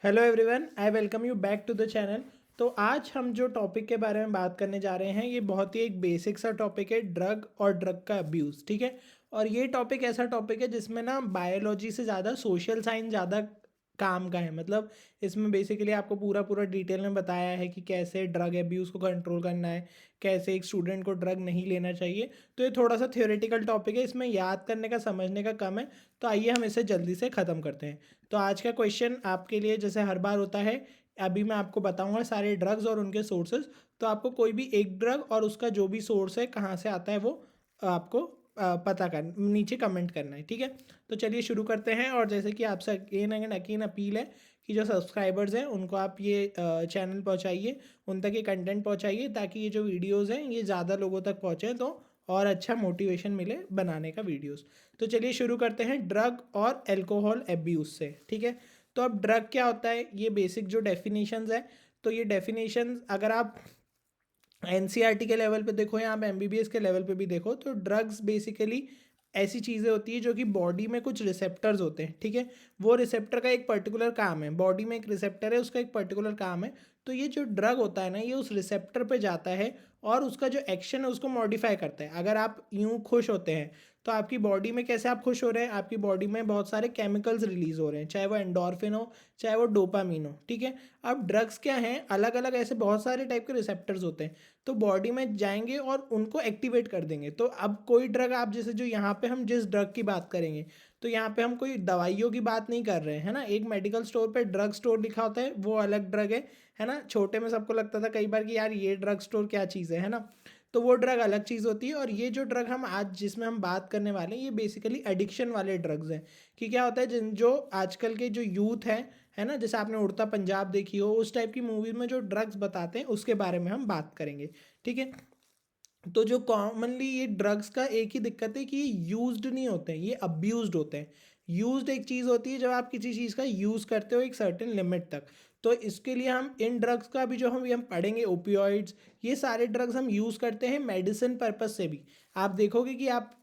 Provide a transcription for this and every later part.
Hello everyone, I welcome you back to the channel. तो आज हम जो टॉपिक के बारे में बात करने जा रहे हैं ये बहुत ही एक बेसिक सा टॉपिक है, ड्रग और ड्रग का अब्यूज़। ठीक है। और ये टॉपिक ऐसा टॉपिक है जिसमें ना बायोलॉजी से ज़्यादा सोशल साइंस ज़्यादा काम का है। मतलब इसमें बेसिकली आपको पूरा पूरा डिटेल में बताया है कि कैसे ड्रग अब्यूज़ को कंट्रोल करना है, कैसे एक स्टूडेंट को ड्रग नहीं लेना चाहिए। तो ये थोड़ा सा थियोरेटिकल टॉपिक है, इसमें याद करने का समझने का कम है। तो आइए हम इसे जल्दी से ख़त्म करते हैं। तो आज का क्वेश्चन आपके लिए जैसे हर बार होता है, अभी मैं आपको बताऊंगा सारे ड्रग्स और उनके सोर्सेज। तो आपको कोई भी एक ड्रग और उसका जो भी सोर्स है कहाँ से आता है वो आपको पता कर नीचे कमेंट करना है। ठीक है। तो चलिए शुरू करते हैं। और जैसे कि आपसे अगेन अगेन अगेन अपील है कि जो सब्सक्राइबर्स हैं उनको आप ये चैनल पहुंचाइए, उन तक ये कंटेंट पहुंचाइए ताकि ये जो वीडियोस हैं ये ज़्यादा लोगों तक पहुंचे, तो और अच्छा मोटिवेशन मिले बनाने का वीडियोस। तो चलिए शुरू करते हैं ड्रग और अल्कोहल एब्यूज़ से। ठीक है। तो अब ड्रग क्या होता है, ये बेसिक जो डेफिनेशंस है। तो ये डेफिनेशंस अगर आप एनसीईआरटी के लेवल पे देखो या आप एमबीबीएस के लेवल पे भी देखो, तो ड्रग्स बेसिकली ऐसी चीज़ें होती है जो कि बॉडी में कुछ रिसेप्टर्स होते हैं। ठीक है। वो रिसेप्टर का एक पर्टिकुलर काम है, बॉडी में एक रिसेप्टर है, उसका एक पर्टिकुलर काम है। तो ये जो ड्रग होता है ना, ये उस रिसेप्टर पे जाता है और उसका जो एक्शन है उसको मॉडिफाई करता है। अगर आप यूं खुश होते हैं तो आपकी बॉडी में कैसे आप खुश हो रहे हैं, आपकी बॉडी में बहुत सारे केमिकल्स रिलीज हो रहे हैं, चाहे वो एंडोर्फिन हो, चाहे वो डोपामीन हो। ठीक है। अब ड्रग्स क्या हैं, अलग अलग ऐसे बहुत सारे टाइप के रिसेप्टर्स होते हैं, तो बॉडी में जाएंगे और उनको एक्टिवेट कर देंगे। तो अब कोई ड्रग आप जैसे जो यहाँ पे हम जिस ड्रग की बात करेंगे, तो यहाँ पे हम कोई दवाइयों की बात नहीं कर रहे हैं, है ना। एक मेडिकल स्टोर पे ड्रग स्टोर लिखा होता है, वो अलग ड्रग है ना। छोटे में सबको लगता था कई बार कि यार ये ड्रग स्टोर क्या चीज़ है ना। तो वो ड्रग अलग चीज़ होती है। और ये जो ड्रग हम आज जिसमें हम बात करने वाले हैं ये बेसिकली एडिक्शन वाले ड्रग्स हैं। कि क्या होता है, जिन जो आजकल के जो यूथ है ना, जैसे आपने उड़ता पंजाब देखी हो, उस टाइप की मूवीज में जो ड्रग्स बताते हैं उसके बारे में हम बात करेंगे। ठीक है। तो जो कॉमनली ये ड्रग्स का एक ही दिक्कत है कि ये यूज्ड नहीं होते हैं, ये अब्यूज्ड होते हैं। यूज्ड एक चीज़ होती है जब आप किसी चीज़ का यूज़ करते हो एक सर्टेन लिमिट तक। तो इसके लिए हम इन ड्रग्स का भी जो हम पढ़ेंगे, ओपियोइड्स, ये सारे ड्रग्स हम यूज़ करते हैं मेडिसिन पर्पस से भी। आप देखोगे कि आप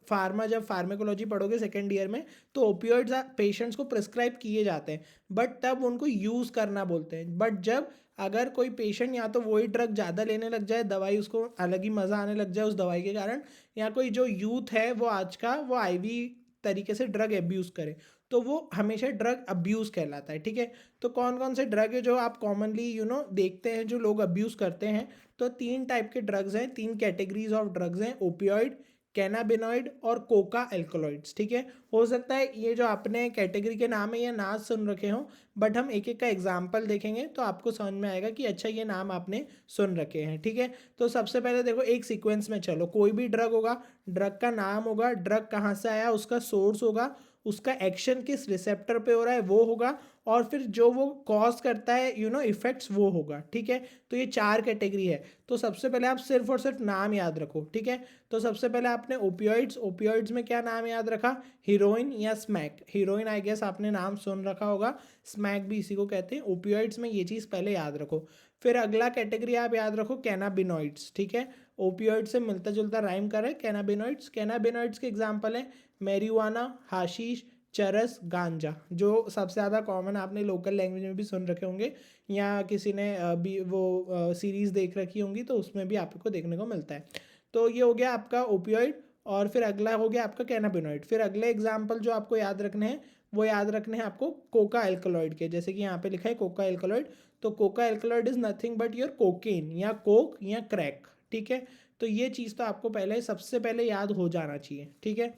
जब फार्मेकोलॉजी पढ़ोगे सेकेंड ईयर में, तो ओपियोइड्स पेशेंट्स को प्रिस्क्राइब किए जाते हैं, बट तब उनको यूज़ करना बोलते हैं। बट जब अगर कोई पेशेंट या तो वही ड्रग ज़्यादा लेने लग जाए, दवाई उसको अलग ही मज़ा आने लग जाए उस दवाई के कारण, या कोई जो यूथ है वो आज का वो आईवी तरीके से ड्रग अब्यूज़ करे, तो वो हमेशा ड्रग अब्यूज़ कहलाता है। ठीक है। तो कौन कौन से ड्रग है जो आप कॉमनली देखते हैं जो लोग अब्यूज़ करते हैं। तो तीन टाइप के ड्रग्स हैं, तीन कैटेगरीज ऑफ ड्रग्स हैं, ओपियोइड, कैनाबिनॉइड और कोका एल्कोलॉइड्स। ठीक है। हो सकता है ये जो आपने कैटेगरी के नाम है ये ना सुन रखे हों, बट हम एक एक का एग्जाम्पल देखेंगे तो आपको समझ में आएगा कि अच्छा ये नाम आपने सुन रखे हैं। ठीक है। तो सबसे पहले देखो, एक सीक्वेंस में चलो, कोई भी ड्रग होगा, ड्रग का नाम होगा, ड्रग कहाँ से आया, उसका सोर्स होगा, उसका एक्शन किस रिसेप्टर पे हो रहा है वो होगा, और फिर जो वो कॉज करता है इफेक्ट्स वो होगा। ठीक है। तो ये चार कैटेगरी है। तो सबसे पहले आप सिर्फ और सिर्फ नाम याद रखो। ठीक है। तो सबसे पहले आपने ओपियोइड्स, ओपियोइड्स में क्या नाम याद रखा, हीरोइन या स्मैक। हीरोइन आई गेस आपने नाम सुन रखा होगा, स्मैक भी इसी को कहते हैं। ओपियोइड्स में ये चीज़ पहले याद रखो। फिर अगला कैटेगरी आप याद रखो कैनाबिनॉइड्स। ठीक है। ओपियोइड से मिलता जुलता राइम कर है कैनाबिनॉइड्स। कैनाबिनॉइड्स के एग्जाम्पल हैं मैरिजुआना, हाशीश, चरस, गांजा, जो सबसे ज़्यादा कॉमन आपने लोकल लैंग्वेज में भी सुन रखे होंगे, या किसी ने भी वो सीरीज़ देख रखी होंगी तो उसमें भी आपको देखने को मिलता है। तो ये हो गया आपका ओपियोइड। और फिर अगला हो गया आपका कैनाबिनॉइड। फिर अगले एग्जाम्पल जो आपको याद रखने हैं वो याद रखने हैं आपको कोका एल्कलॉइड के, जैसे कि यहाँ पे लिखा है कोका एल्कलॉइड। तो Coca alkaloid is nothing but your cocaine या कोक या क्रैक। ठीक है। तो ये चीज़ तो आपको पहले सबसे पहले याद हो जाना चाहिए। ठीक है।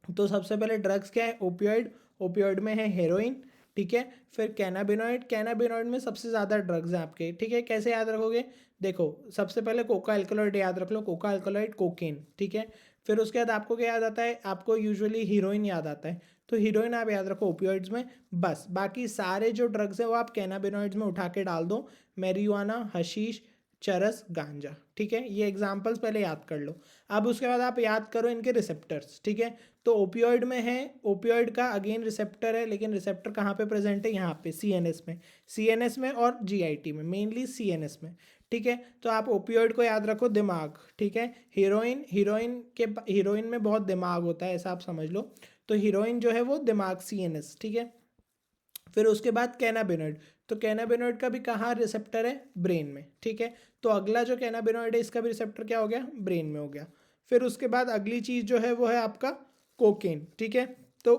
तो सबसे पहले ड्रग्स क्या है, ओपियोइड। ओपियोइड में है हेरोइन। ठीक है। फिर कैनाबिनॉइड, कैनाबिनॉइड में सबसे ज़्यादा ड्रग्स हैं आपके। ठीक है। कैसे याद रखोगे, देखो सबसे पहले कोका एल्कलॉइड याद रख लो, कोका एल्कलॉइड, कोकेन। ठीक है। फिर उसके बाद आपको क्या याद आता है, आपको यूजुअली हीरोइन याद आता है, तो हीरोइन आप याद रखो ओपियोइड्स में। बस बाकी सारे जो ड्रग्स हैं वो आप कैनाबिनॉइड्स में उठा के डाल दो, मैरिजुआना, हशीश, चरस, गांजा। ठीक है। ये एग्जाम्पल्स पहले याद कर लो। अब उसके बाद आप याद करो इनके रिसेप्टर्स। ठीक है। तो ओपियोइड में है, ओपियोइड का अगेन रिसेप्टर है, लेकिन रिसेप्टर कहाँ पे प्रेजेंट है, यहाँ पे सीएनएस में, सीएनएस में और जीआईटी में, मेनली सीएनएस में। ठीक है। तो आप ओपियोइड को याद रखो दिमाग। ठीक है। हीरोइन, हीरोइन में बहुत दिमाग होता है ऐसा आप समझ लो। तो हीरोइन जो है वो दिमाग, सीएनएस। ठीक है। फिर उसके बाद कैनाबिनॉइड, तो कैनाबिनॉइड का भी कहाँ रिसेप्टर है, ब्रेन में, ठीक है। तो अगला जो कैनाबिनॉइड है इसका भी रिसेप्टर क्या हो गया, ब्रेन में हो गया। फिर उसके बाद अगली चीज़ जो है वो है आपका कोकेन, ठीक है। तो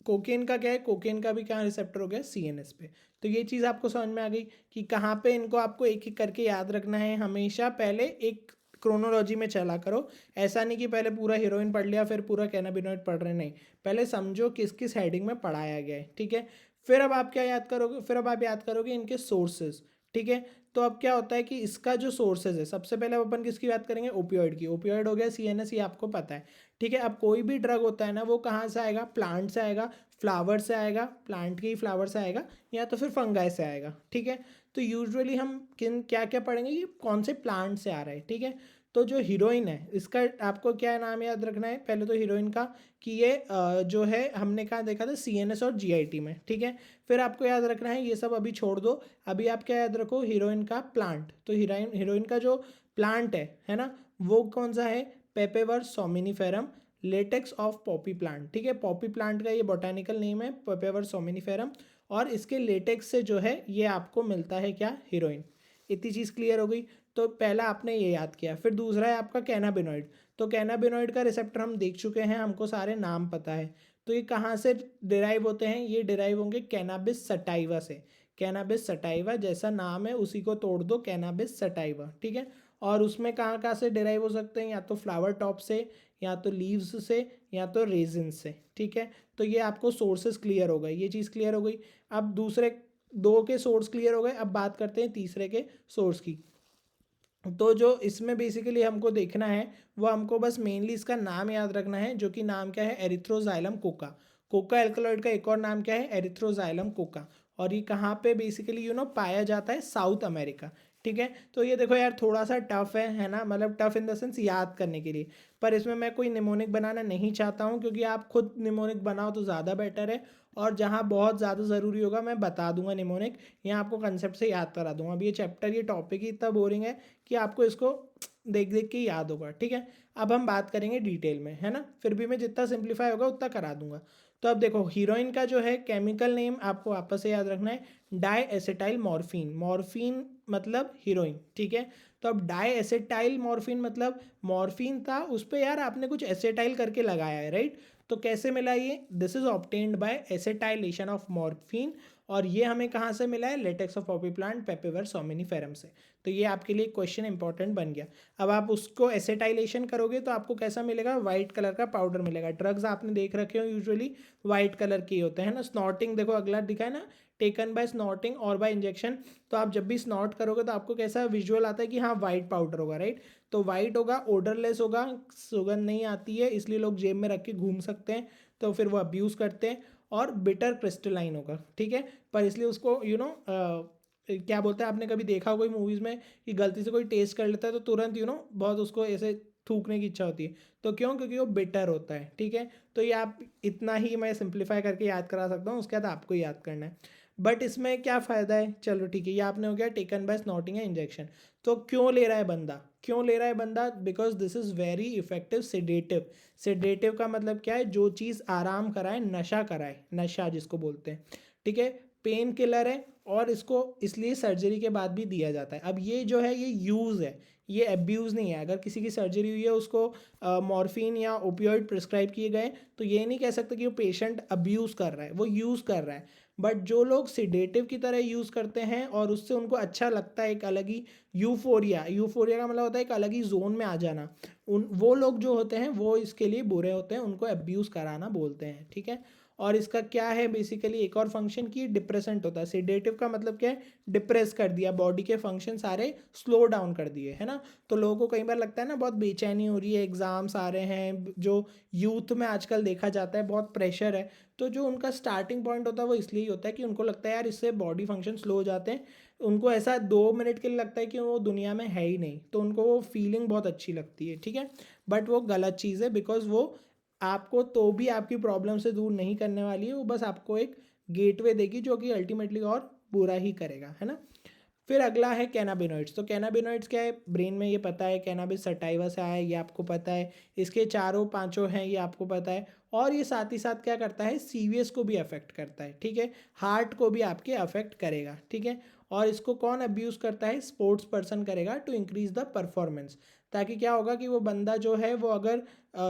कोकेन का क्या है, कोकेन का भी कहाँ रिसेप्टर हो गया, सीएनएस पे। तो ये चीज़ आपको समझ में आ गई कि कहाँ पे इनको आपको एक एक करके याद रखना है। हमेशा पहले एक क्रोनोलॉजी में चला करो, ऐसा नहीं कि पहले पूरा हीरोइन पढ़ लिया फिर पूरा कैनाबिनॉइड पढ़ रहे, नहीं, पहले समझो किस किस हेडिंग में पढ़ाया गया है, ठीक है। फिर अब आप क्या याद करोगे, फिर अब आप याद करोगे इनके सोर्सेज, ठीक है। तो अब क्या होता है कि इसका जो सोर्सेज है, सबसे पहले अब अपन किसकी बात करेंगे, ओपियोइड की। ओपियोइड हो गया सीएनएस, ये आपको पता है, ठीक है। अब कोई भी ड्रग होता है ना वो कहाँ से आएगा, प्लांट से आएगा, फ्लावर से आएगा, प्लांट के ही फ्लावर से आएगा, या तो फिर फंगाई से आएगा, ठीक है। तो यूजुअली हम किन क्या क्या पढ़ेंगे, ये कौन से प्लांट से आ रहा है, ठीक है। तो जो हीरोइन है इसका आपको क्या नाम याद रखना है, पहले तो हीरोइन का कि ये जो है हमने कहाँ देखा था, सीएनएस और जीआईटी में, ठीक है। फिर आपको याद रखना है, ये सब अभी छोड़ दो, अभी आप क्या याद रखो, हीरोइन का प्लांट। तो हीरोइन का जो प्लांट है ना, वो कौन सा है, पेपेवर सोमिनिफेरम लेटेक्स ऑफ पॉपी प्लांट, ठीक है। पॉपी प्लांट का ये बोटानिकल नेम है, पेपेवर सोमिनिफेरम, और इसके लेटेक्स से जो है ये आपको मिलता है क्या, हीरोइन। इतनी चीज़ क्लियर हो गई। तो पहला आपने ये याद किया। फिर दूसरा है आपका कैनाबिनॉइड। तो कैनाबिनॉइड का रिसेप्टर हम देख चुके हैं, हमको सारे नाम पता है। तो ये कहाँ से डिराइव होते हैं, ये डिराइव होंगे कैनाबिस सटाइवा से। कैनाबिस सटाइवा जैसा नाम है उसी को तोड़ दो, कैनाबिस सटाइवा, ठीक है। और उसमें कहाँ कहाँ से डिराइव हो सकते हैं, या तो फ्लावर टॉप से, या तो लीव्स से, या तो रेजिन से, ठीक है। तो ये आपको सोर्सेस क्लियर हो गए, ये चीज़ क्लियर हो गई। अब दूसरे दो के सोर्स क्लियर हो गए, अब बात करते हैं तीसरे के सोर्स की। तो जो इसमें बेसिकली हमको देखना है वो हमको बस मेनली इसका नाम याद रखना है, जो कि नाम क्या है, एरिथ्रोजाइलम कोका। कोका एल्कलॉइड का एक और नाम क्या है, एरिथ्रोजाइलम कोका। और ये कहाँ पे बेसिकली पाया जाता है, साउथ अमेरिका, ठीक है। तो ये देखो यार थोड़ा सा टफ है ना, मतलब टफ इन द सेंस याद करने के लिए। पर इसमें मैं कोई निमोनिक बनाना नहीं चाहता हूँ, क्योंकि आप खुद निमोनिक बनाओ तो ज़्यादा बेटर है। और जहाँ बहुत ज़्यादा ज़रूरी होगा मैं बता दूंगा निमोनिक, यहाँ आपको कंसेप्ट से याद करा दूंगा। अब ये चैप्टर, ये टॉपिक ही इतना बोरिंग है कि आपको इसको देख देख के याद होगा, ठीक है। अब हम बात करेंगे डिटेल में, है ना, फिर भी मैं जितना सिंप्लीफाई होगा उतना करा दूंगा। तो अब देखो हीरोइन का जो है केमिकल नेम आपको वापस से याद रखना है, डाई एसिटाइल मॉर्फिन। मॉर्फिन मतलब हीरोइन, ठीक है। तो अब डाई एसिटाइल मॉर्फिन मतलब मॉर्फिन था उस पर यार आपने कुछ एसिटाइल करके लगाया है, राइट। तो कैसे मिला ये, this is obtained by acetylation of morphine. और ये हमें कहाँ से मिला है, लेटेक्स ऑफ पॉपी प्लांट पेपेवर सोमिनिफेरम से। तो ये आपके लिए क्वेश्चन इंपॉर्टेंट बन गया। अब आप उसको एसिटाइलेशन करोगे तो आपको कैसा मिलेगा, वाइट कलर का पाउडर मिलेगा। ड्रग्स आपने देख रखे हो यूजुअली वाइट कलर के होते हैं ना। स्नॉटिंग देखो अगला दिखा है ना, टेकन बाय स्नॉटिंग और बाय इंजेक्शन। तो आप जब भी स्नॉट करोगे तो आपको कैसा विजुअल आता है कि हाँ वाइट पाउडर होगा, राइट। तो वाइट होगा, ओडरलेस होगा, सुगंध नहीं आती है, इसलिए लोग जेब में रख के घूम सकते हैं, तो फिर वो अब्यूज़ करते हैं। और बिटर क्रिस्टलाइन होगा, ठीक है। पर इसलिए उसको क्या बोलते हैं, आपने कभी देखा हो कोई मूवीज़ में कि गलती से कोई टेस्ट कर लेता है तो तुरंत बहुत उसको ऐसे थूकने की इच्छा होती है। तो क्यों, क्योंकि वो बिटर होता है, ठीक है। तो ये आप इतना ही मैं सिंप्लीफाई करके याद करा सकता हूँ, उसके बाद आपको याद करना है। बट इसमें क्या फ़ायदा है, चलो ठीक है, ये आपने हो गया टेकन बाय स्नॉटिंग या इंजेक्शन। तो क्यों ले रहा है बंदा, क्यों ले रहा है बंदा, because this is very effective sedative. Sedative का मतलब क्या है, जो चीज़ आराम कराए, नशा कराए, नशा जिसको बोलते हैं, ठीक है। पेन किलर है और इसको इसलिए सर्जरी के बाद भी दिया जाता है। अब ये जो है ये यूज़ है, ये एब्यूज़ नहीं है। अगर किसी की सर्जरी हुई है उसको मॉर्फिन या ओपियोइड प्रिस्क्राइब किए गए तो ये नहीं कह सकते कि वो पेशेंट अब्यूज़ कर रहा है, वो यूज़ कर रहा है। बट जो लोग सिडेटिव की तरह यूज़ करते हैं और उससे उनको अच्छा लगता है, एक अलग ही यूफोरिया, यूफोरिया का मतलब होता है एक अलग ही जोन में आ जाना, वो लोग जो होते हैं वो इसके लिए बुरे होते हैं, उनको अब्यूज़ कराना बोलते हैं, ठीक है। और इसका क्या है बेसिकली एक और फंक्शन की डिप्रेसेंट होता है। सेडेटिव का मतलब क्या है, डिप्रेस कर दिया, बॉडी के फंक्शन सारे स्लो डाउन कर दिए, है ना। तो लोगों को कई बार लगता है ना बहुत बेचैनी हो रही है, एग्ज़ाम्स आ रहे हैं, जो यूथ में आजकल देखा जाता है बहुत प्रेशर है। तो जो उनका स्टार्टिंग पॉइंट होता है वो इसलिए होता है कि उनको लगता है यार इससे बॉडी फंक्शन स्लो हो जाते हैं। उनको ऐसा 2 मिनट के लिए लगता है कि वो दुनिया में है ही नहीं, तो उनको वो फीलिंग बहुत अच्छी लगती है, ठीक है। बट वो गलत चीज़ है, बिकॉज वो आपको तो भी आपकी प्रॉब्लम से दूर नहीं करने वाली है, वो बस आपको एक गेटवे देगी जो कि अल्टीमेटली और बुरा ही करेगा, है ना। फिर अगला है कैनाबिनॉइड्स। तो कैनाबिनॉइड्स क्या है, ब्रेन में ये पता है, कैनाबिस सटाइवा से आया है ये आपको पता है, इसके चारों पांचों हैं ये आपको पता है, और ये साथ ही साथ क्या करता है, सीवीएस को भी अफेक्ट करता है, ठीक है, हार्ट को भी आपके अफेक्ट करेगा, ठीक है। और इसको कौन अब्यूज़ करता है, स्पोर्ट्स पर्सन करेगा टू इंक्रीज द परफॉर्मेंस। ताकि क्या होगा कि वो बंदा जो है वो अगर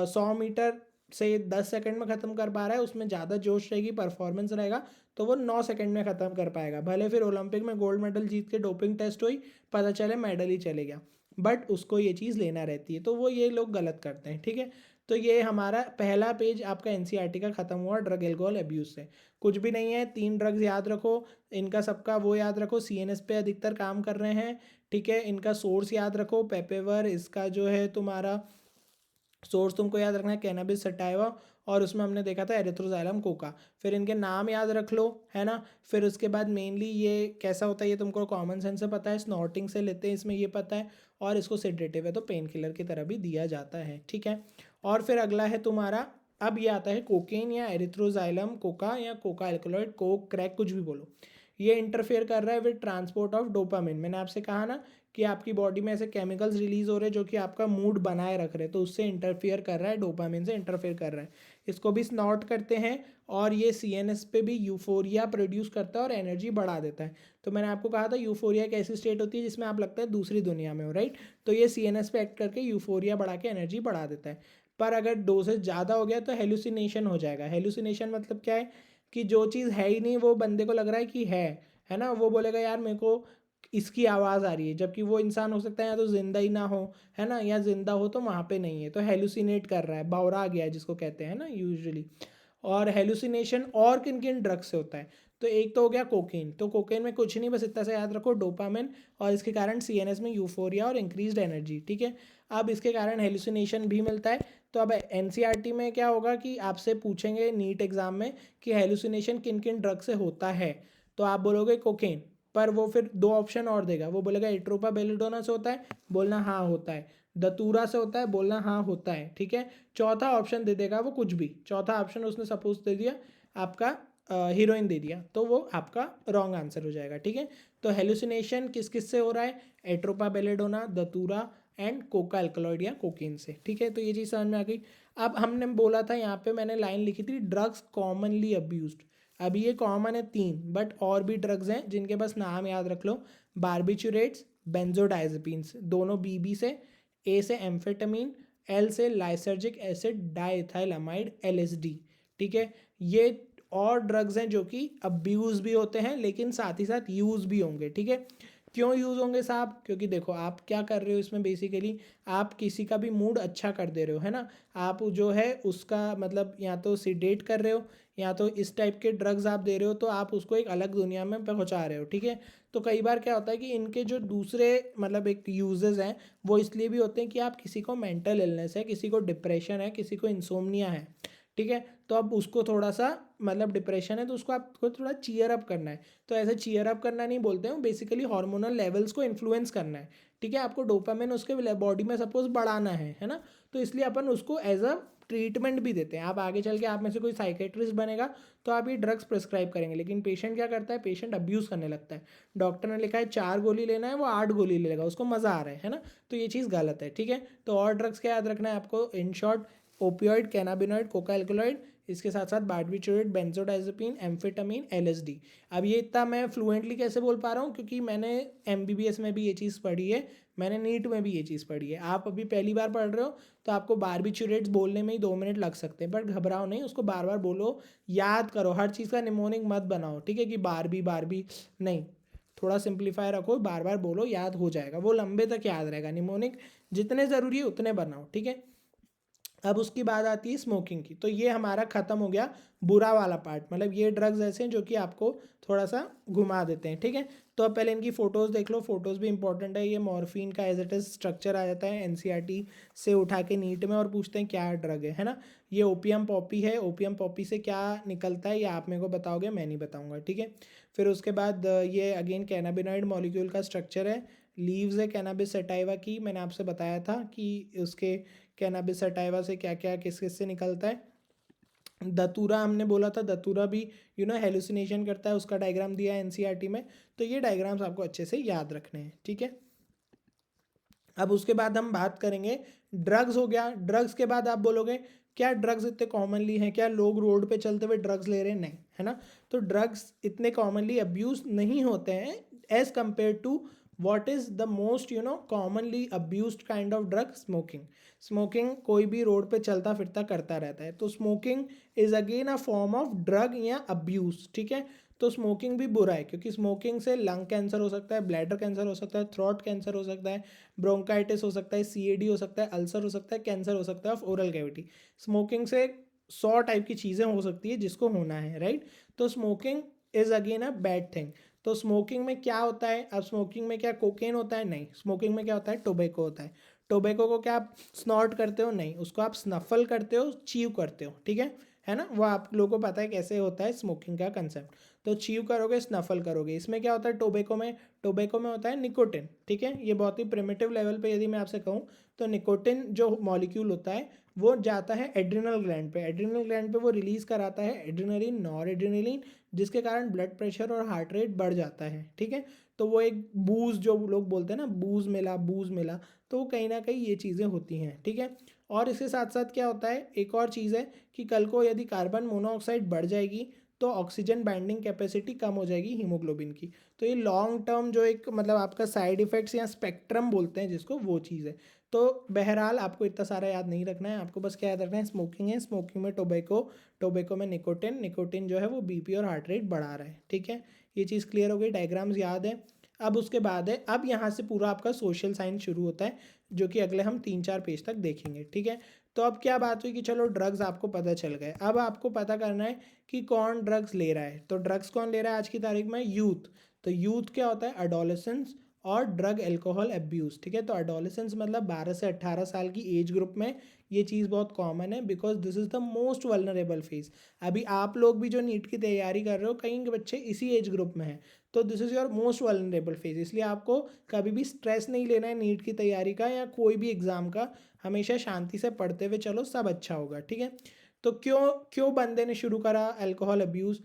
100 मीटर से 10 सेकंड में ख़त्म कर पा रहा है, उसमें ज़्यादा जोश रहेगी, परफॉर्मेंस रहेगा, तो वो 9 सेकंड में ख़त्म कर पाएगा। भले फिर ओलंपिक में गोल्ड मेडल जीत के डोपिंग टेस्ट हुई, पता चले मेडल ही चले गया, बट उसको ये चीज़ लेना रहती है, तो वो ये लोग गलत करते हैं, ठीक है। तो ये हमारा पहला पेज आपका एनसीईआरटी का ख़त्म हुआ ड्रग एल्कोहल अब्यूज़ से। कुछ भी नहीं है, 3 ड्रग्स याद रखो, इनका सबका वो याद रखो, सीएनएस पे अधिकतर काम कर रहे हैं, ठीक है। इनका सोर्स याद रखो, पेपेवर, इसका जो है तुम्हारा सोर्स तुमको याद रखना है कैनबिस सटाइवा, और उसमें हमने देखा था एरिथ्रोजाइलम कोका। फिर इनके नाम याद रख लो, है ना। फिर उसके बाद मेनली ये कैसा होता है ये तुमको कॉमन सेंस से पता है, स्नॉटिंग से लेते हैं इसमें ये पता है, और इसको सेडेटिव है तो पेन किलर की तरह भी दिया जाता है, ठीक है। और फिर अगला है तुम्हारा, अब ये आता है कोकेन या एरिथ्रोजाइलम कोका या कोका एल्कोलॉइड, कोक क्रैक कुछ भी बोलो। ये इंटरफेयर कर रहा है विद ट्रांसपोर्ट ऑफ डोपामिन। मैंने आपसे कहा ना कि आपकी बॉडी में ऐसे केमिकल्स रिलीज हो रहे हैं जो कि आपका मूड बनाए रख रहे हैं, तो उससे इंटरफेयर कर रहा है, डोपामिन से इंटरफेयर कर रहा है। इसको भी स्नॉट करते हैं, और ये सीएनएस पे भी यूफोरिया प्रोड्यूस करता है और एनर्जी बढ़ा देता है। तो मैंने आपको कहा था यूफोरिया एक ऐसी स्टेट होती है जिसमें आप लगता है दूसरी दुनिया में हो, राइट। तो ये सीएनएस पे एक्ट करके यूफोरिया बढ़ा के एनर्जी बढ़ा देता है। पर अगर डोजेज ज़्यादा हो गया तो हेलुसिनेशन हो जाएगा। हेलुसिनेशन मतलब क्या है कि जो चीज़ है ही नहीं वो बंदे को लग रहा है कि है ना। वो बोलेगा यार मेरे को इसकी आवाज़ आ रही है, जबकि वो इंसान हो सकता है या तो जिंदा ही ना हो, है ना, या जिंदा हो तो वहाँ पे नहीं है, तो हेलुसिनेट कर रहा है, बावरा गया है जिसको कहते हैं ना यूजुअली। और हेलुसिनेशन और किन किन ड्रग से होता है, तो एक तो हो गया कोकेन। तो कोकेन में कुछ नहीं, बस इतना सा याद रखो, डोपामिन, और इसके कारण सीएनएस में यूफोरिया और इंक्रीज्ड एनर्जी, ठीक है। अब इसके कारण हेलुसिनेशन भी मिलता है। तो अब एनसीईआरटी में क्या होगा कि आपसे पूछेंगे नीट एग्जाम में कि हेलुसिनेशन किन किन ड्रग से होता है, तो आप बोलोगे कोकेन, पर वो फिर 2 ऑप्शन और देगा, वो बोलेगा एट्रोपा बेलिडोना से होता है, बोलना हाँ होता है, दतूरा से होता है, बोलना हाँ होता है, ठीक है। चौथा ऑप्शन दे देगा वो कुछ भी, चौथा ऑप्शन उसने सपोज दे दिया आपका हीरोइन दे दिया, तो वो आपका रॉन्ग आंसर हो जाएगा, ठीक है। तो हेलुसिनेशन किस किस से हो रहा है, Atropa belladonna, दतूरा and Coca alkaloid या कोकीन से, ठीक है। तो ये चीज़ समझ में आ गई। अब हमने बोला था यहाँ पे, मैंने लाइन लिखी थी ड्रग्स कॉमनली अब्यूज्ड। अभी ये कॉमन है 3, बट और भी ड्रग्स हैं जिनके बस नाम याद रख लो, बारबिचुरेट्स, बेंजोडाइजेपिन्स, दोनों बीबी से, ए से एम्फेटामिन, एल से लाइसर्जिक एसिड डाइथाइलामाइड एलएसडी, ठीक है। ये और ड्रग्स हैं जो कि अब्यूज़ भी होते हैं लेकिन साथ ही साथ यूज़ भी होंगे, ठीक है। क्यों यूज़ होंगे साहब, क्योंकि देखो आप क्या कर रहे हो इसमें, बेसिकली आप किसी का भी मूड अच्छा कर दे रहे हो, है ना। आप जो है उसका मतलब या तो सिडेट कर रहे हो, या तो इस टाइप के ड्रग्स आप दे रहे हो, तो आप उसको एक अलग दुनिया में पहुंचा रहे हो, ठीक है। तो कई बार क्या होता है कि इनके जो दूसरे मतलब एक यूजेस हैं वो इसलिए भी होते हैं कि आप किसी को मेंटल इलनेस है, किसी को डिप्रेशन है, किसी को इंसोम्निया है, ठीक है। तो अब उसको थोड़ा सा मतलब डिप्रेशन है तो उसको आपको थोड़ा चीयर अप करना है। तो ऐसे चीयर अप करना नहीं बोलते हैं, बेसिकली हार्मोनल लेवल्स को इन्फ्लुएंस करना है, ठीक है। आपको डोपामिन उसके बॉडी में सपोज बढ़ाना है ना। तो इसलिए अपन उसको एज अ ट्रीटमेंट भी देते हैं। आप आगे चल के आप में से कोई साइकेट्रिस्ट बनेगा तो आप ये ड्रग्स प्रिस्क्राइब करेंगे, लेकिन पेशेंट क्या करता है, पेशेंट अब्यूज़ करने लगता है। डॉक्टर ने लिखा है 4 गोली लेना है, वो 8 गोली ले लेगा, उसको मज़ा आ रहा है ना। तो ये चीज़ गलत है, ठीक है। तो और ड्रग्स क्या याद रखना है आपको, in short opioid, cannabinoid, Coca alkaloid, इसके साथ साथ बार्बिचुरेट, बेंजोडाइजेपिन, एम्फेटामिन, एलएसडी। अब ये इतना मैं फ्लुएंटली कैसे बोल पा रहा हूँ, क्योंकि मैंने एमबीबीएस में भी ये चीज़ पढ़ी है, मैंने नीट में भी ये चीज़ पढ़ी है। आप अभी पहली बार पढ़ रहे हो तो आपको बार्बिचुरेट्स बोलने में ही 2 मिनट लग सकते हैं, पर घबराओ नहीं, उसको बार बार बोलो, याद करो, हर चीज़ का निमोनिक मत बनाओ, ठीक है, कि बारबी बारबी नहीं, थोड़ा सिंप्लीफाई रखो, बार बार बोलो, याद हो जाएगा, वो लंबे तक याद रहेगा। निमोनिक जितने ज़रूरी है उतने बनाओ, ठीक है। अब उसकी बात आती है स्मोकिंग की, तो ये हमारा ख़त्म हो गया बुरा वाला पार्ट, मतलब ये ड्रग्स ऐसे हैं जो कि आपको थोड़ा सा घुमा देते हैं, ठीक है। तो अब पहले इनकी फ़ोटोज़ देख लो, फोटोज़ भी इंपॉर्टेंट है। ये मॉर्फिन का एज इट इज़ स्ट्रक्चर आ जाता है एनसीईआरटी से उठा के नीट में, और पूछते हैं क्या ड्रग है ना। ये ओपियम पॉपी है, ओपियम पॉपी से क्या निकलता है ये आप मेरे को बताओगे, मैं नहीं बताऊँगा, ठीक है। फिर उसके बाद ये अगेन कैनाबिनॉइड मॉलिक्यूल का स्ट्रक्चर है। लीव्स है कैनाबिस सटाइवा की, मैंने आपसे बताया था कि उसके कैनाबिस सटाइवा से क्या क्या किस किस से निकलता है। दतूरा हमने बोला था, दतूरा भी हेलुसिनेशन करता है, उसका डायग्राम दिया है एनसीईआरटी में। तो ये डायग्राम्स आपको अच्छे से याद रखने हैं, ठीक है। अब उसके बाद हम बात करेंगे, ड्रग्स हो गया। ड्रग्स के बाद आप बोलोगे क्या ड्रग्स इतने कॉमनली हैं, क्या लोग रोड पे चलते हुए ड्रग्स ले रहे हैं? नहीं, है ना। तो ड्रग्स इतने कॉमनली अब्यूज नहीं होते हैं as compared to what is the most commonly abused kind of drug, smoking. Smoking कोई भी रोड पे चलता फिरता करता रहता है, तो smoking is again a form of drug या अब्यूज, ठीक है। तो स्मोकिंग भी बुरा है, क्योंकि स्मोकिंग से लंग कैंसर हो सकता है, ब्लैडर कैंसर हो सकता है, थ्रोट कैंसर हो सकता है, ब्रोंकाइटिस हो सकता है, सीएडी हो सकता है, अल्सर हो सकता है, कैंसर हो सकता है ऑफ ओरल कैविटी। स्मोकिंग से 100 टाइप की चीज़ें हो सकती है जिसको होना है, राइट। तो smoking is again a bad thing. तो स्मोकिंग में क्या होता है? अब स्मोकिंग में क्या कोकेन होता है? नहीं। स्मोकिंग में क्या होता है? टोबैको होता है। टोबैको को क्या आप स्नॉट करते हो? नहीं, उसको आप स्नफल करते हो, चीव करते हो, ठीक है ना। वो आप लोगों को पता है कैसे होता है स्मोकिंग का कंसेप्ट। तो चीव करोगे, स्नफल करोगे। इसमें क्या होता है टोबैको में? टोबैको में होता है निकोटिन, ठीक है। ये बहुत ही प्रिमिटिव लेवल पे यदि मैं आपसे कहूँ तो निकोटिन जो मॉलिक्यूल होता है वो जाता है एड्रिनल ग्लैंड पे। एड्रिनल ग्लैंड पे वो रिलीज कराता है एड्रिनलिन, नॉर एड्रिनलिन, जिसके कारण ब्लड प्रेशर और हार्ट रेट बढ़ जाता है, ठीक है। तो वो एक बूज, जो लोग बोलते हैं ना बूज मिला, बूज मिला, तो कहीं ना कहीं ये चीज़ें होती हैं, ठीक है। और इसके साथ साथ क्या होता है, एक और चीज़ है कि कल को यदि कार्बन मोनोऑक्साइड बढ़ जाएगी तो ऑक्सीजन बाइंडिंग कैपेसिटी कम हो जाएगी हीमोग्लोबिन की। तो ये लॉन्ग टर्म जो एक मतलब आपका साइड इफेक्ट्स या स्पेक्ट्रम बोलते हैं जिसको, वो चीज़ है। तो बहरहाल आपको इतना सारा याद नहीं रखना है, आपको बस क्या याद रखना है, स्मोकिंग है, स्मोकिंग में टोबैको, टोबैको में निकोटिन, निकोटिन जो है वो बीपी और हार्ट रेट बढ़ा रहा है, ठीक है। ये चीज़ क्लियर हो गई, डायग्राम्स याद है। अब उसके बाद है, अब यहाँ से पूरा आपका सोशल साइंस शुरू होता है, जो कि अगले हम 3-4 पेज तक देखेंगे, ठीक है। तो अब क्या बात हुई कि चलो ड्रग्स आपको पता चल गए, अब आपको पता करना है कि कौन ड्रग्स ले रहा है। तो ड्रग्स कौन ले रहा है आज की तारीख में? यूथ। तो यूथ क्या होता है? अडोलेसेंस और ड्रग एल्कोहल अब्यूज़, ठीक है। तो अडोलेसेंस मतलब 12 से 18 साल की एज ग्रुप में ये चीज़ बहुत कॉमन है, because this is the most vulnerable phase. अभी आप लोग भी जो नीट की तैयारी कर रहे हो, कई बच्चे इसी एज ग्रुप में हैं, तो this is your most vulnerable phase. इसलिए आपको कभी भी स्ट्रेस नहीं लेना है नीट की तैयारी का या कोई भी एग्ज़ाम का। हमेशा शांति से पढ़ते हुए चलो, सब अच्छा होगा, ठीक है। तो क्यों क्यों बंदे ने शुरू करा अल्कोहल अब्यूज़?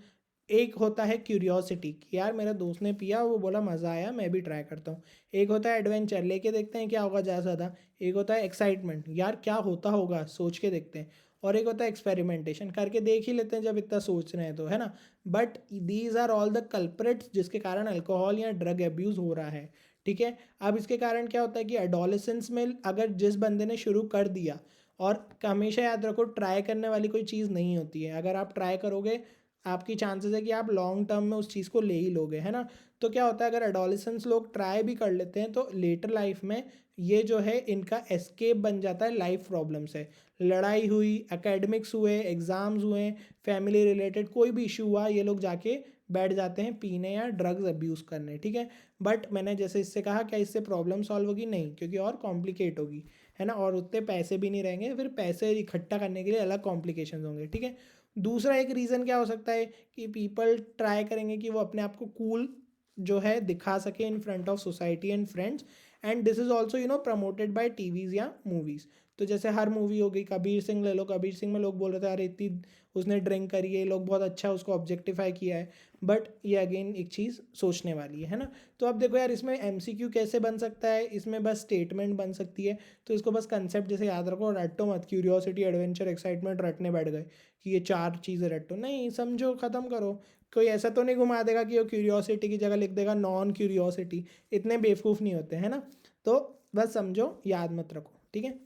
एक होता है क्यूरियोसिटी कि यार मेरा दोस्त ने पिया, वो बोला मज़ा आया, मैं भी ट्राई करता हूँ। एक होता है एडवेंचर, लेके देखते हैं क्या होगा ज़्यादा से ज़्यादा। एक होता है एक्साइटमेंट, यार क्या होता होगा, सोच के देखते हैं। और एक होता है एक्सपेरिमेंटेशन, करके देख ही लेते हैं जब इतना सोच रहे हैं तो, है ना। But these are all the culprits जिसके कारण अल्कोहल या ड्रग अब्यूज़ हो रहा है, ठीक है। अब इसके कारण क्या होता है कि एडोलेसेंस में अगर जिस बंदे ने शुरू कर दिया, और हमेशा याद रखो ट्राई करने वाली कोई चीज़ नहीं होती है, अगर आप ट्राई करोगे आपकी चांसेस है कि आप लॉन्ग टर्म में उस चीज़ को ले ही लोगे, है ना। तो क्या होता है अगर एडोलेसेंस लोग ट्राई भी कर लेते हैं तो लेटर लाइफ में ये जो है इनका एस्केप बन जाता है लाइफ प्रॉब्लम से। लड़ाई हुई, एकेडमिक्स हुए, एग्ज़ाम्स हुए, फैमिली रिलेटेड कोई भी इशू हुआ, ये लोग जाके बैठ जाते हैं पीने या ड्रग्स अब्यूज़ करने, ठीक है। बट मैंने जैसे इससे कहा क्या इससे प्रॉब्लम सॉल्व होगी? नहीं, क्योंकि और कॉम्प्लिकेट होगी, है ना। और उतने पैसे भी नहीं रहेंगे, फिर पैसे इकट्ठा करने के लिए अलग कॉम्प्लिकेशन होंगे, ठीक है। दूसरा एक रीज़न क्या हो सकता है कि पीपल ट्राई करेंगे कि वो अपने आप को कूल जो है दिखा सके in front of society and friends, and this is also promoted by TVs या मूवीज़। तो जैसे हर मूवी हो गई, कबीर सिंह ले लो, कबीर सिंह में लोग बोल रहे थे अरे इतनी उसने ड्रिंक करी है, लोग बहुत अच्छा उसको ऑब्जेक्टिफाई किया है। बट ये अगेन एक चीज़ सोचने वाली है ना। तो अब देखो यार इसमें एमसीक्यू कैसे बन सकता है, इसमें बस स्टेटमेंट बन सकती है। तो इसको बस कंसेप्ट जैसे याद रखो, रटो मत, क्यूरियोसिटी, एडवेंचर, एक्साइटमेंट रटने बैठ गए कि ये 4 चीज़ें रटो, नहीं, समझो, ख़त्म करो। कोई ऐसा तो नहीं घुमा देगा कि वो क्यूरियोसिटी की जगह लिख देगा नॉन क्यूरियोसिटी, इतने बेवकूफ़ नहीं होते, है ना। तो बस समझो, याद मत रखो, ठीक है।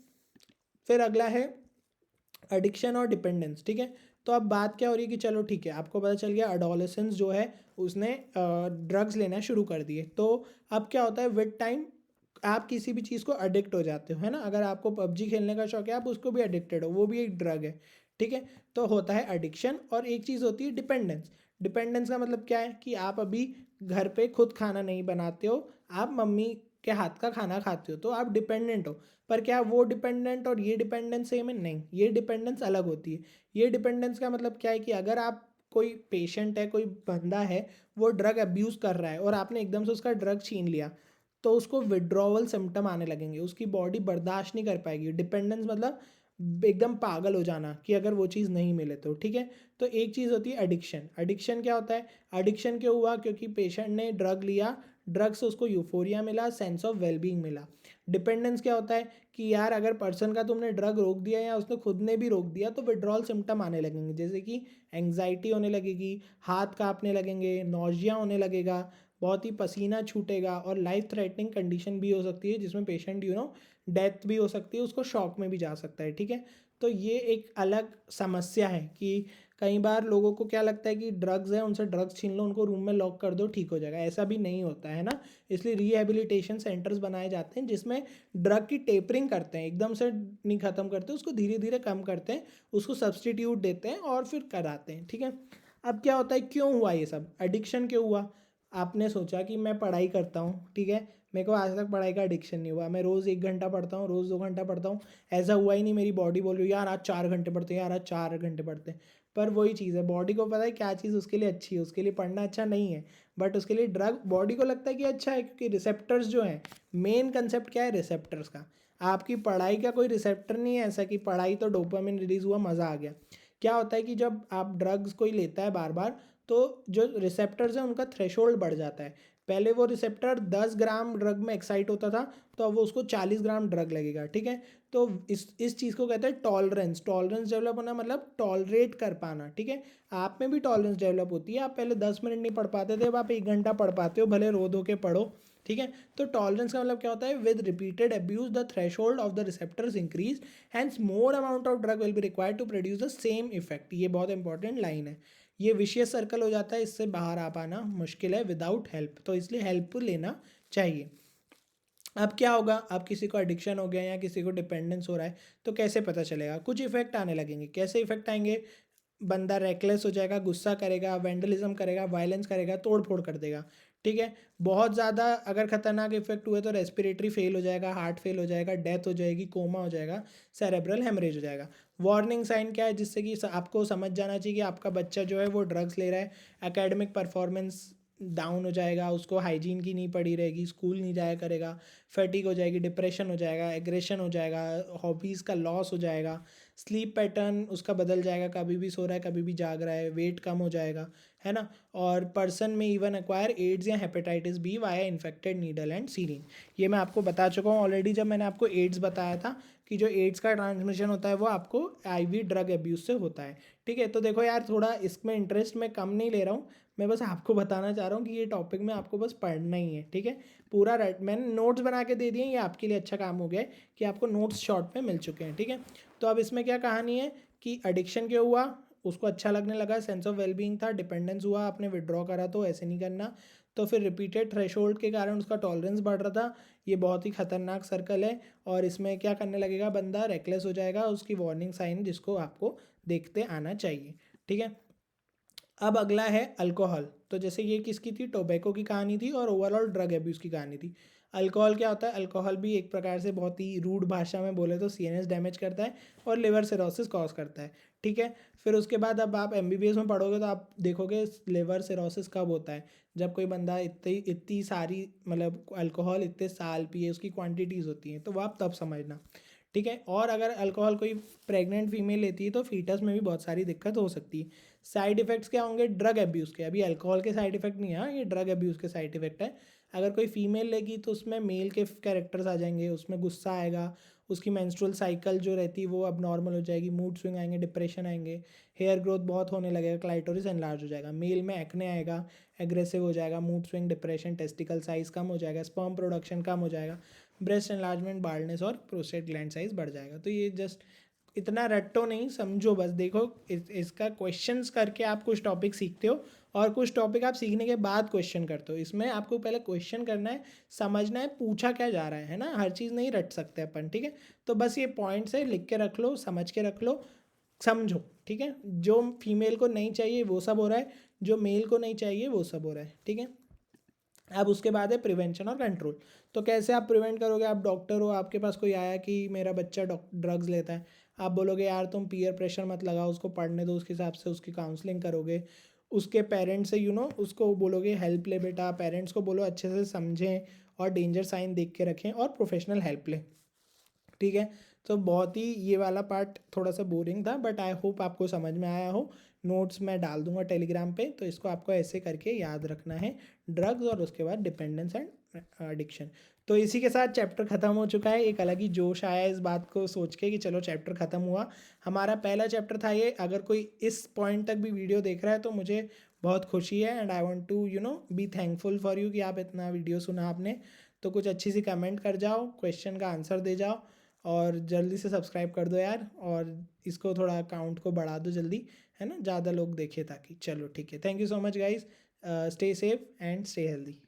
फिर अगला है एडिक्शन और डिपेंडेंस, ठीक है। तो अब बात क्या हो रही है कि चलो ठीक है, आपको पता चल गया अडोलेसेंस जो है उसने ड्रग्स लेना शुरू कर दिए। तो अब क्या होता है विद टाइम आप किसी भी चीज़ को अडिक्ट हो जाते हो, है ना। अगर आपको पबजी खेलने का शौक है, आप उसको भी अडिक्टेड हो, वो भी एक ड्रग है, ठीक है। तो होता है एडिक्शन, और एक चीज़ होती है डिपेंडेंस। डिपेंडेंस का मतलब क्या है कि आप अभी घर पे खुद खाना नहीं बनाते हो, आप मम्मी के हाथ का खाना खाते हो, तो आप डिपेंडेंट हो। पर क्या वो डिपेंडेंट और ये डिपेंडेंस सेम है? नहीं, ये डिपेंडेंस अलग होती है। ये डिपेंडेंस का मतलब क्या है कि अगर आप कोई पेशेंट है, कोई बंदा है, वो ड्रग अब्यूज़ कर रहा है और आपने एकदम से उसका ड्रग छीन लिया, तो उसको विड्रॉवल सिम्टम आने लगेंगे, उसकी बॉडी बर्दाश्त नहीं कर पाएगी। डिपेंडेंस मतलब एकदम पागल हो जाना कि अगर वो चीज़ नहीं मिले तो, ठीक है। तो एक चीज़ होती है एडिक्शन। एडिक्शन क्या होता है? एडिक्शन क्यों हुआ? क्योंकि पेशेंट ने ड्रग लिया, ड्रग से उसको यूफोरिया मिला, सेंस ऑफ वेलबींग मिला। डिपेंडेंस क्या होता है कि यार अगर पर्सन का तुमने ड्रग रोक दिया या उसने खुद ने भी रोक दिया तो विड्रॉल सिम्टम आने लगेंगे, जैसे कि एंग्जाइटी होने लगेगी, हाथ कांपने लगेंगे, नौजिया होने लगेगा, बहुत ही पसीना छूटेगा, और लाइफ थ्रेटनिंग कंडीशन भी हो सकती है जिसमें पेशेंट डेथ भी हो सकती है, उसको शॉक में भी जा सकता है, ठीक है। तो ये एक अलग समस्या है कि कई बार लोगों को क्या लगता है कि ड्रग्स है, उनसे ड्रग्स छीन लो, उनको रूम में लॉक कर दो, ठीक हो जाएगा। ऐसा भी नहीं होता है ना। इसलिए रिहेबिलिटेशन सेंटर्स बनाए जाते हैं जिसमें ड्रग की टेपरिंग करते हैं, एकदम से नहीं ख़त्म करते, उसको धीरे धीरे कम करते हैं, उसको सब्सटीट्यूट देते हैं और फिर कराते हैं, ठीक है। अब क्या होता है, क्यों हुआ ये सब एडिक्शन क्यों हुआ? आपने सोचा कि मैं पढ़ाई करता हूँ, ठीक है, मेरे को आज तक पढ़ाई का एडिक्शन नहीं हुआ, मैं रोज़ 1 घंटा पढ़ता हूँ, रोज़ 2 घंटा पढ़ता हूँ, ऐसा हुआ ही नहीं मेरी बॉडी बोल रही है यार आज 4 घंटे पढ़ते हैं, यार आज 4 घंटे पढ़ते हैं। पर वही चीज़ है, बॉडी को पता है क्या चीज़ उसके लिए अच्छी है, उसके लिए पढ़ना अच्छा नहीं है, बट उसके लिए ड्रग बॉडी को लगता है कि अच्छा है, क्योंकि रिसेप्टर्स जो हैं, मेन कंसेप्ट क्या है रिसेप्टर्स का। आपकी पढ़ाई का कोई रिसेप्टर नहीं है ऐसा कि पढ़ाई तो डोपामिन रिलीज हुआ, मज़ा आ गया। क्या होता है कि जब आप ड्रग्स कोई लेता है बार बार, तो जो रिसेप्टर्स हैं उनका थ्रेशोल्ड बढ़ जाता है। पहले वो रिसेप्टर 10 ग्राम ड्रग में एक्साइट होता था, तो अब वो उसको 40 ग्राम ड्रग लगेगा, ठीक है। तो इस चीज़ को कहते हैं टॉलरेंस। टॉलरेंस डेवलप होना मतलब टॉलरेट कर पाना, ठीक है। आप में भी टॉलरेंस डेवलप होती है, आप पहले 10 मिनट नहीं पढ़ पाते थे, अब आप 1 घंटा पढ़ पाते हो, भले रो धो के पढ़ो, ठीक है। तो टॉलरेंस का मतलब क्या होता है, with repeated abuse the threshold of the receptors increase, hence more amount of drug will be required to produce the same effect. ये बहुत इंपॉर्टेंट लाइन है। ये विशियस सर्कल हो जाता है, इससे बाहर आ पाना मुश्किल है विदाउट हेल्प, तो इसलिए हेल्प लेना चाहिए। अब क्या होगा, अब किसी को एडिक्शन हो गया या किसी को डिपेंडेंस हो रहा है, तो कैसे पता चलेगा? कुछ इफेक्ट आने लगेंगे। कैसे इफेक्ट आएंगे? बंदा रेकलेस हो जाएगा, गुस्सा करेगा, वेंडलिज्म करेगा, वायलेंस करेगा, तोड़ फोड़ कर देगा, ठीक है। बहुत ज़्यादा अगर खतरनाक इफेक्ट हुए तो रेस्पिरेटरी फेल हो जाएगा, हार्ट फेल हो जाएगा, डेथ हो जाएगी, कोमा हो जाएगा, सेरेब्रल हेमरेज हो जाएगा। वार्निंग साइन क्या है, जिससे कि आपको समझ जाना चाहिए कि आपका बच्चा जो है वो ड्रग्स ले रहा है। एकेडमिक परफॉर्मेंस डाउन हो जाएगा, उसको हाइजीन की नहीं पड़ी रहेगी, स्कूल नहीं जाया करेगा, फैटिक हो जाएगी, डिप्रेशन हो जाएगा, एग्रेशन हो जाएगा, हॉबीज़ का लॉस हो जाएगा, स्लीप पैटर्न उसका बदल जाएगा, कभी भी सो रहा है कभी भी जाग रहा है, वेट कम हो जाएगा, है ना। और पर्सन में इवन एक्वायर एड्स या hepatitis B via infected needle and syringe. ये मैं आपको बता चुका हूँ ऑलरेडी, जब मैंने आपको एड्स बताया था कि जो एड्स का ट्रांसमिशन होता है वो आपको आईवी ड्रग अब्यूज से होता है, ठीक है। तो देखो यार, थोड़ा इसमें इंटरेस्ट मैं कम नहीं ले रहा हूँ, मैं बस आपको बताना चाह रहा हूँ कि ये टॉपिक में आपको बस पढ़ना ही है, ठीक है। पूरा राइट मैंने नोट्स बना के दे दिए, ये आपके लिए अच्छा काम हो गया है कि आपको नोट्स शॉर्ट में मिल चुके हैं, ठीक है। तो अब इसमें क्या कहानी है कि एडिक्शन क्यों हुआ, उसको अच्छा लगने लगा, सेंस ऑफ वेलबींग था, डिपेंडेंस हुआ, आपने विड्रॉ करा तो ऐसे नहीं करना, तो फिर रिपीटेड थ्रेशोल्ड के कारण उसका टॉलरेंस बढ़ रहा था। ये बहुत ही खतरनाक सर्कल है, और इसमें क्या करने लगेगा, बंदा रेकलेस हो जाएगा, उसकी वार्निंग साइन जिसको आपको देखते आना चाहिए, ठीक है। अब अगला है अल्कोहल। तो जैसे ये किसकी थी, टोबैको की कहानी थी और ओवरऑल ड्रग एब्यूज़ की कहानी थी। अल्कोहल क्या होता है, अल्कोहल भी एक प्रकार से बहुत ही रूड भाषा में बोले तो सीएनएस डैमेज करता है और लिवर सिरोसिस कॉज करता है, ठीक है। फिर उसके बाद अब आप एमबीबीएस में पढ़ोगे तो आप देखोगे लिवर सिरोसिस कब होता है, जब कोई बंदा इतनी इतनी सारी मतलब अल्कोहल इतने साल पिए, उसकी क्वांटिटीज़ होती हैं, तो वो आप तब समझना, ठीक है। और अगर अल्कोहल कोई प्रेग्नेंट फीमेल लेती है तो फीटस में भी बहुत सारी दिक्कत हो सकती है। साइड इफ़ेक्ट्स क्या होंगे ड्रग अब्यूज़ के, अभी अल्कोहल के साइड इफ़ेक्ट नहीं है, हाँ, ये ड्रग अब्यूज़ के साइड इफ़ेक्ट है। अगर कोई फीमेल लेगी तो उसमें मेल के कैरेक्टर्स आ जाएंगे, उसमें गुस्सा आएगा, उसकी मेंस्ट्रुअल साइकिल जो रहती है वो अब नॉर्मल हो जाएगी, मूड स्विंग आएंगे, डिप्रेशन आएंगे, हेयर ग्रोथ बहुत होने लगेगा, क्लाइटोरिस एनलार्ज हो जाएगा, मेल में एक्ने आएगा, एग्रेसिव हो जाएगा, mood swing, depression, testicle size कम हो जाएगा, स्पर्म प्रोडक्शन कम हो जाएगा, ब्रेस्ट एनलार्जमेंट, बाल्डनेस और प्रोस्टेट ग्लैंड साइज बढ़ जाएगा। तो ये जस्ट इतना रट्टो नहीं, समझो बस। देखो इसका क्वेश्चंस करके आप कुछ टॉपिक सीखते हो और कुछ टॉपिक आप सीखने के बाद क्वेश्चन करते हो। इसमें आपको पहले क्वेश्चन करना है, समझना है पूछा क्या जा रहा है ना, हर चीज़ नहीं रट सकते अपन, ठीक है। तो बस ये पॉइंट्स है, लिख के रख लो, समझ के रख लो, समझो, ठीक है। जो फीमेल को नहीं चाहिए वो सब हो रहा है, जो मेल को नहीं चाहिए वो सब हो रहा है, ठीक है। अब उसके बाद है प्रिवेंशन और कंट्रोल। तो कैसे आप प्रिवेंट करोगे, आप डॉक्टर हो, आपके पास कोई आया कि मेरा बच्चा ड्रग्स लेता है, आप बोलोगे यार तुम पीयर प्रेशर मत लगाओ, उसको पढ़ने दो, उसके हिसाब से उसकी काउंसलिंग करोगे। उसके पेरेंट्स से उसको बोलोगे हेल्प ले बेटा, पेरेंट्स को बोलो अच्छे से समझें और डेंजर साइन देख के रखें और प्रोफेशनल हेल्प लें, ठीक है। तो बहुत ही ये वाला पार्ट थोड़ा सा बोरिंग था, बट आई होप आपको समझ में आया हो। नोट्स मैं डाल दूंगा टेलीग्राम पे, तो इसको आपको ऐसे करके याद रखना है, ड्रग्स और उसके बाद डिपेंडेंस एंड एडिक्शन। तो इसी के साथ चैप्टर ख़त्म हो चुका है। एक अलग ही जोश आया इस बात को सोच के कि चलो चैप्टर ख़त्म हुआ। हमारा पहला चैप्टर था ये। अगर कोई इस पॉइंट तक भी वीडियो देख रहा है तो मुझे बहुत खुशी है, and I want to be thankful for you कि आप इतना वीडियो सुना आपने। तो कुछ अच्छी सी कमेंट कर जाओ, क्वेश्चन का आंसर दे जाओ, और जल्दी से सब्सक्राइब कर दो यार, और इसको थोड़ा अकाउंट को बढ़ा दो जल्दी, है ना, ज़्यादा लोग देखें ताकि। चलो ठीक है, thank you so much guys, stay safe and stay healthy.